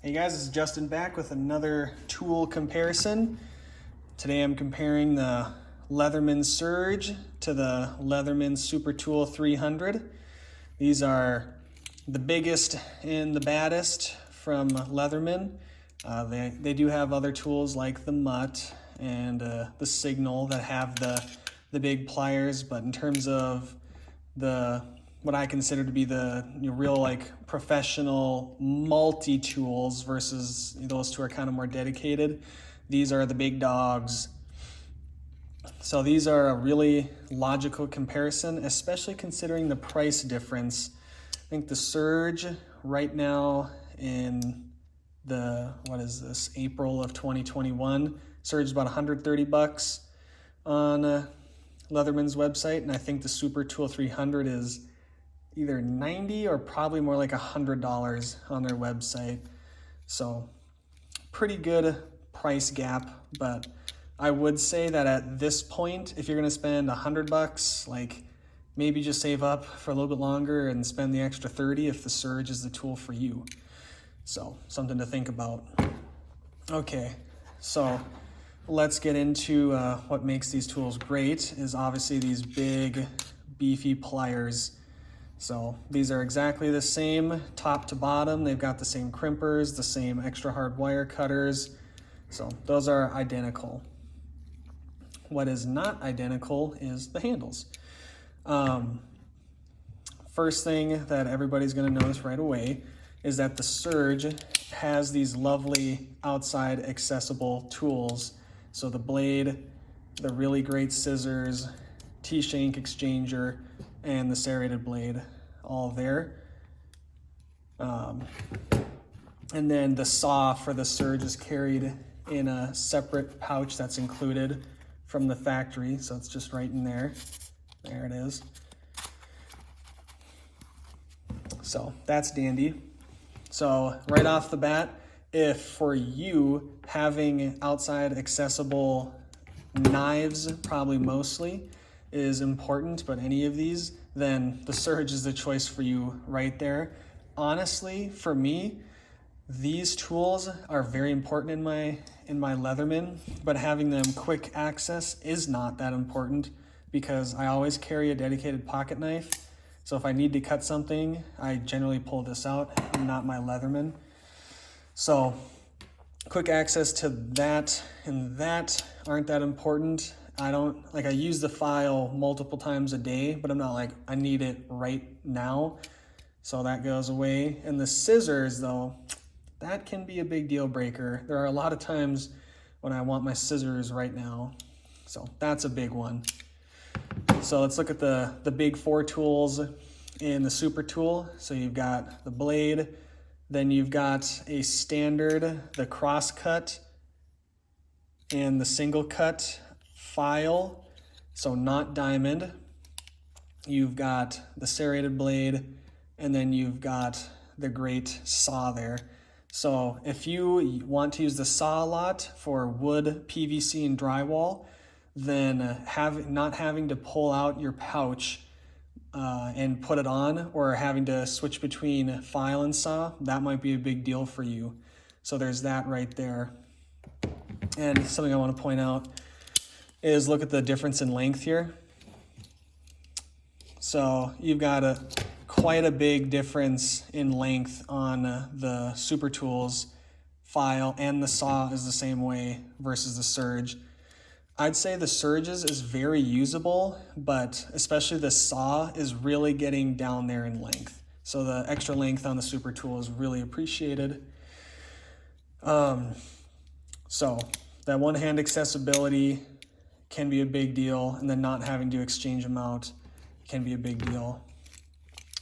Hey guys, this is Justin back with another tool comparison. Today I'm comparing the Leatherman Surge to the Leatherman Super Tool 300. These are the biggest and the baddest from Leatherman. They do have other tools like the Mutt and the Signal that have the big pliers, but in terms of what I consider to be the real like professional multi-tools versus those two are kind of more dedicated, these are the big dogs. So these are a really logical comparison, especially considering the price difference. I think the Surge right now in April of 2021, Surge is about 130 bucks on Leatherman's website, and I think the Super Tool 300 is either 90 or probably more like $100 on their website. So pretty good price gap, but I would say that at this point, if you're gonna spend 100 bucks, like maybe just save up for a little bit longer and spend the extra 30 if the Surge is the tool for you. So something to think about. Okay, so let's get into what makes these tools great is obviously these big beefy pliers. So these are exactly the same top to bottom. They've got the same crimpers, the same extra hard wire cutters. So those are identical. What is not identical is the handles. First thing that everybody's gonna notice right away is that the Surge has these lovely outside accessible tools. So the blade, the really great scissors, T-shank exchanger, and the serrated blade all there. And then the saw for the Surge is carried in a separate pouch that's included from the factory. So it's just right in there. There it is. So that's dandy. So right off the bat, if for you having outside accessible knives, probably mostly, is important, but any of these, then the Surge is the choice for you right there. Honestly, for me, these tools are very important in my Leatherman, but having them quick access is not that important because I always carry a dedicated pocket knife. So if I need to cut something, I generally pull this out and not my Leatherman. So quick access to that and that aren't that important. I use the file multiple times a day, but I'm not like, I need it right now. So that goes away. And the scissors though, that can be a big deal breaker. There are a lot of times when I want my scissors right now. So that's a big one. So let's look at the big four tools in the Super Tool. So you've got the blade, then you've got a standard, the cross cut, and the single cut file, so not diamond. You've got the serrated blade, and then you've got the great saw there. So if you want to use the saw a lot for wood, PVC, and drywall, then not having to pull out your pouch and put it on, or having to switch between file and saw, that might be a big deal for you. So there's that right there. And something I want to point out is look at the difference in length here. So you've got quite a big difference in length on the Super Tools file, and the saw is the same way versus the Surge. I'd say the Surge's is very usable, but especially the saw is really getting down there in length. So the extra length on the Super Tool is really appreciated. So that one-hand accessibility can be a big deal, and then not having to exchange them out can be a big deal.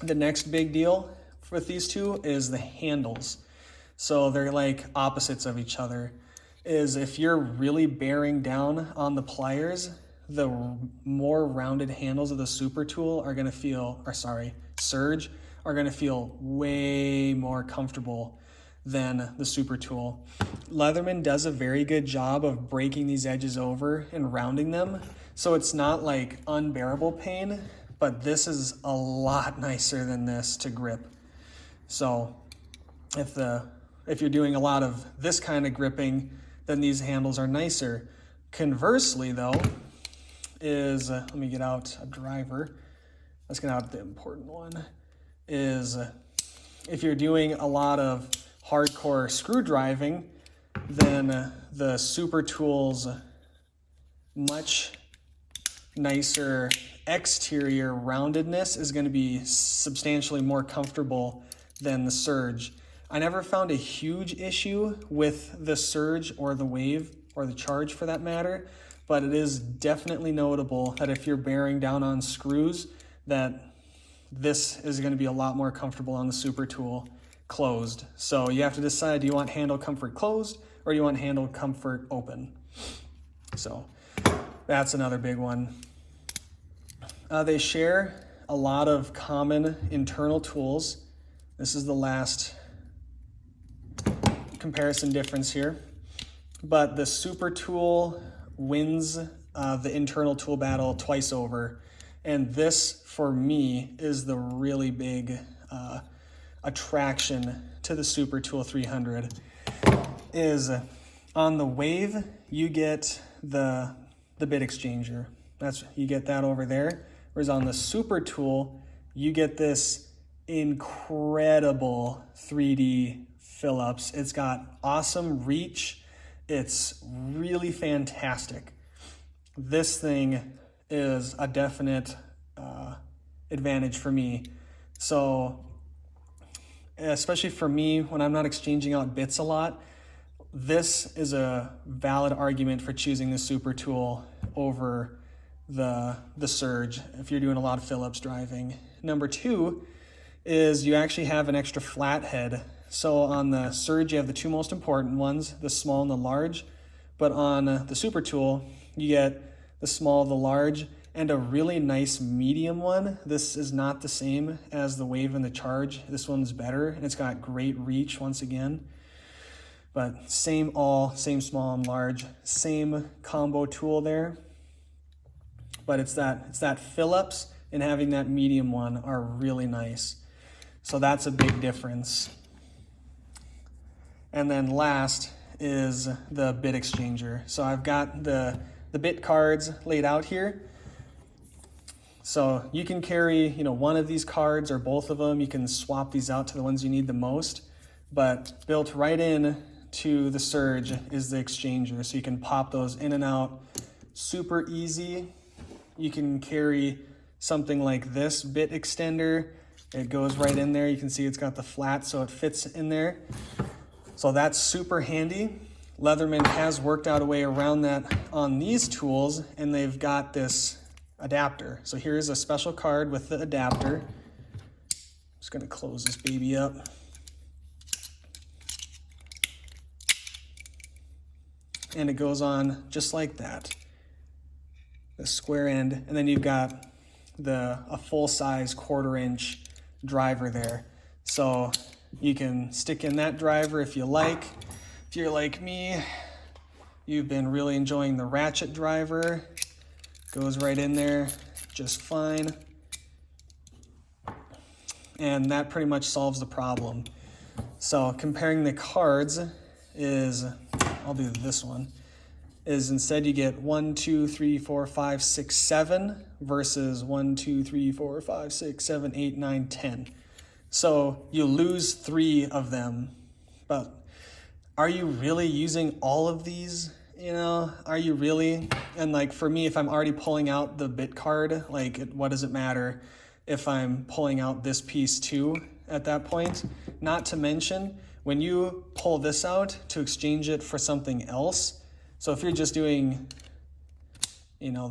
The next big deal with these two is the handles. So they're like opposites of each other. Is if you're really bearing down on the pliers, the more rounded handles of the Super Tool are gonna feel, Surge, are gonna feel way more comfortable than the Super Tool. Leatherman does a very good job of breaking these edges over and rounding them, so it's not like unbearable pain, but this is a lot nicer than this to grip. So if the if you're doing a lot of this kind of gripping, then these handles are nicer. Conversely though, is, let me get out a driver. Let's get out the important one, is if you're doing a lot of hardcore screw driving, then the Super Tools much nicer exterior roundedness is going to be substantially more comfortable than the Surge. I never found a huge issue with the Surge or the Wave or the Charge for that matter, but it is definitely notable that if you're bearing down on screws, that this is going to be a lot more comfortable on the Super Tool closed. So you have to decide, do you want handle comfort closed or do you want handle comfort open? So that's another big one. They share a lot of common internal tools. This is the last comparison difference here. But the Super Tool wins the internal tool battle twice over. And this, for me, is the really big attraction to the Super Tool 300. Is on the Wave, you get the bit exchanger. You get that over there. Whereas on the Super Tool, you get this incredible 3D fill-ups. It's got awesome reach. It's really fantastic. This thing is a definite advantage for me. So, especially for me, when I'm not exchanging out bits a lot, this is a valid argument for choosing the Super Tool over the Surge if you're doing a lot of Phillips driving. Number two is you actually have an extra flathead. So on the Surge, you have the two most important ones, the small and the large. But on the Super Tool, you get the small, the large, and a really nice medium one. This is not the same as the Wave and the Charge. This one's better, and it's got great reach once again. But same small and large, same combo tool there. But it's that Phillips and having that medium one are really nice. So that's a big difference. And then last is the bit exchanger. So I've got the bit cards laid out here. So you can carry, one of these cards or both of them. You can swap these out to the ones you need the most. But built right in to the Surge is the exchanger. So you can pop those in and out super easy. You can carry something like this bit extender. It goes right in there. You can see it's got the flat, so it fits in there. So that's super handy. Leatherman has worked out a way around that on these tools, and they've got this adapter. So here's a special card with the adapter. I'm just gonna close this baby up. And it goes on just like that. The square end, and then you've got a full-size 1/4-inch driver there. So you can stick in that driver if you like. If you're like me, you've been really enjoying the ratchet driver. Goes right in there just fine. And that pretty much solves the problem. So comparing the cards is, I'll do this one, is instead you get 1, 2, 3, 4, 5, 6, 7 versus 1, 2, 3, 4, 5, 6, 7, 8, 9, 10. So you lose 3 of them. But are you really using all of these? Are you really? And like for me, if I'm already pulling out the bit card, what does it matter if I'm pulling out this piece too at that point? Not to mention, when you pull this out to exchange it for something else, so if you're just doing,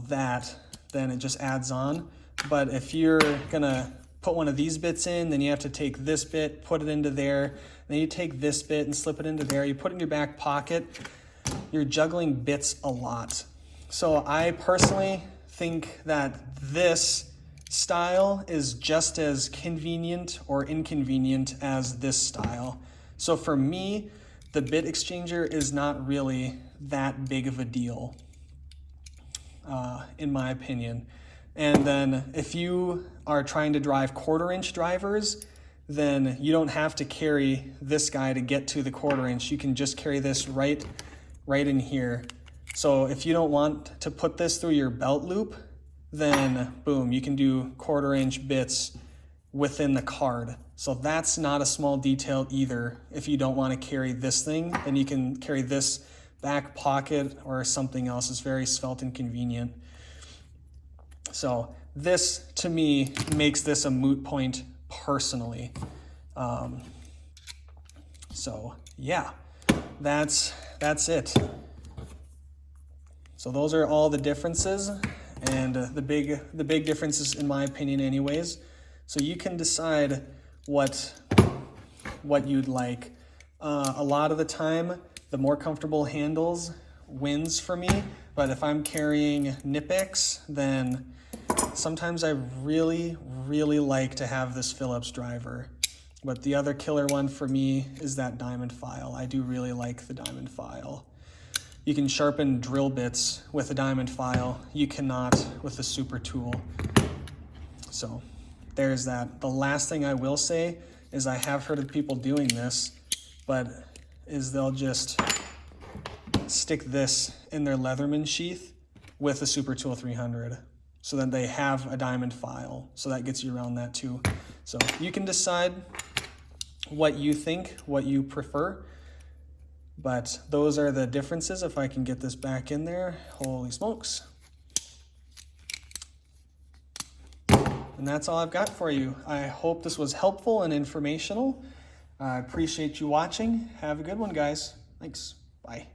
that, then it just adds on. But if you're gonna put one of these bits in, then you have to take this bit, put it into there, then you take this bit and slip it into there, you put it in your back pocket. You're juggling bits a lot. So I personally think that this style is just as convenient or inconvenient as this style. So for me, the bit exchanger is not really that big of a deal, in my opinion. And then if you are trying to drive 1/4-inch drivers, then you don't have to carry this guy to get to the 1/4 inch. You can just carry this right in here. So if you don't want to put this through your belt loop, then boom, you can do 1/4 inch bits within the card. So that's not a small detail either. If you don't want to carry this thing, then you can carry this back pocket or something else. It's very svelte and convenient. So this, to me, makes this a moot point personally. So yeah, that's it. So those are all the differences, and the big differences in my opinion anyways. So you can decide what you'd like. A lot of the time, the more comfortable handles wins for me, but if I'm carrying Knipex, then sometimes I really like to have this Phillips driver. But the other killer one for me is that diamond file. I do really like the diamond file. You can sharpen drill bits with a diamond file. You cannot with a super tool. So there's that. The last thing I will say is I have heard of people doing this, but is they'll just stick this in their Leatherman sheath with a Super Tool 300 so that they have a diamond file. So that gets you around that too. So you can decide what you think, what you prefer, but those are the differences. If I can get this back in there, holy smokes. And that's all I've got for you. I hope this was helpful and informational. I appreciate you watching. Have a good one, guys. Thanks. Bye.